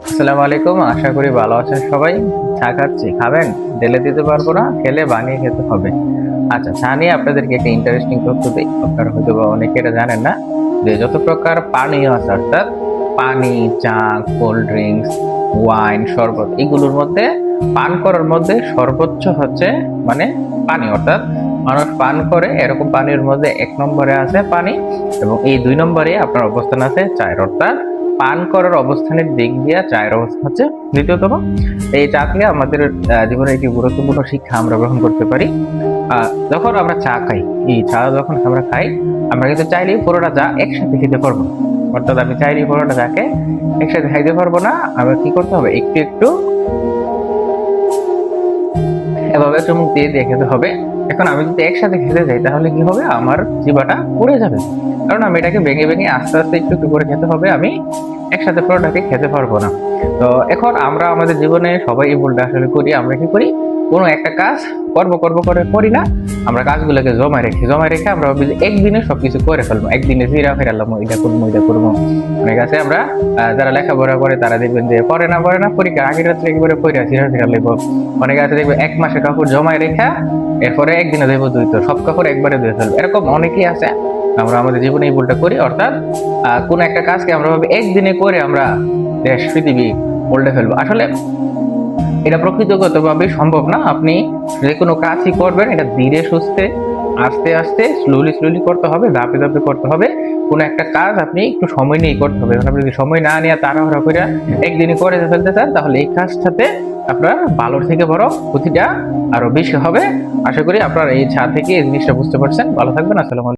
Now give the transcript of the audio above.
আসসালামু আলাইকুম, আশা করি ভালো আছেন সবাই। চা খাচ্ছি, খাবেন? ঢেলে দিতে পারবো না, খেলে বানিয়ে খেতে হবে। আচ্ছা, চা নিয়ে আপনাদেরকে একটা ইন্টারেস্টিং তথ্য দিই। আপনারা হয়তো বা অনেকে এটা জানেন না যে যত প্রকার পানীয় আছে, অর্থাৎ পানি, চা, কোল্ড ড্রিঙ্কস, ওয়াইন, শরবত, এগুলোর মধ্যে পান করার মধ্যে সর্বোচ্চ হচ্ছে মানে পানি। অর্থাৎ মানুষ পান করে এরকম পানির মধ্যে 1 নম্বরে আছে পানি, এবং এই 2 নম্বরে আপনার অবস্থান আছে চায়ের। অর্থাৎ পান করার অবস্থানের দিক দিয়ে চায়ের অবস্থান হচ্ছে দ্বিতীয়তম। এই চা থেকে আমাদের জীবনে একটি গুরুত্বপূর্ণ শিক্ষা আমরা গ্রহণ করতে পারি। যখন আমরা চা খাই, এই চা যখন আমরা খাই, আমরা কিন্তু চাইলেই পুরোটা চা একসাথে খেতে পারবো না। অর্থাৎ আমি চাইলেই পুরোটা চাকে একসাথে খাইতে পারবো না। আমার কি করতে হবে, একটু একটু এভাবে চুমুক দিয়ে দিয়ে খেতে হবে। এখন আমি যদি একসাথে খেতে যাই তাহলে কি হবে, আমার জিভাটা পুড়ে যাবে। কারণ আমি এটাকে ভেঙে ভেঙে আস্তে আস্তে একটু একটু করে খেতে হবে, আমি একসাথে পুরোটাকে খেতে পারবো না। তো এখন আমরা আমাদের জীবনে সবাই এই ভুলটা আসলে করি। আমরা কি করি, কোনো একটা কাজ করবো করবো করে করি না, আমরা কাজগুলোকে জমা রেখে আমরা ভাবি যে একদিনে সবকিছু করে ফেলবো, একদিনে জিরা ফেরালাম, এটা করবো এটা করবো। অনেক আছে আমরা যারা লেখাপড়া করে তারা দেখবেন যে পড়ে না পরীক্ষার আগের রাত্রে একেবারে পড়ে জিরা ফেরা লাগবো। অনেকে আছে দেখবে 1 মাসে কাপড় জমায় রেখা এরপরে একদিনে দেবো দুই, তো সব কাপড় একবারে ধুয়ে ফেলবো। এরকম অনেকেই আছে। আমরা আমাদের জীবনে এই ভুলটা করি। অর্থাৎ কোন একটা কাজকে আমরা ভাবি একদিনে করে আমরা দেশ পৃথিবী উল্টে ফেলবো। আসলে এটা প্রকৃতিগতভাবে সম্ভব না। আপনি যে কোনো কাজই করবেন, এটা ধীরে সুস্থে আস্তে আস্তে স্লোলি করতে হবে, ধাপে ধাপে করতে হবে। কোনো একটা কাজ আপনি একটু সময় নিয়ে করতে হবে। আপনি যদি সময় না নিয়ে তাড়াহুড়া করে একদিনই করে ফেলতে চান, তাহলে এই কাজটাতে আপনার ভালোর থেকে বড় ক্ষতিটা আরো বেশি হবে। আশা করি আপনারা এই চা থেকে এই জিনিসটা বুঝতে পারছেন। ভালো থাকবেন। আসসালামু আলাইকুম।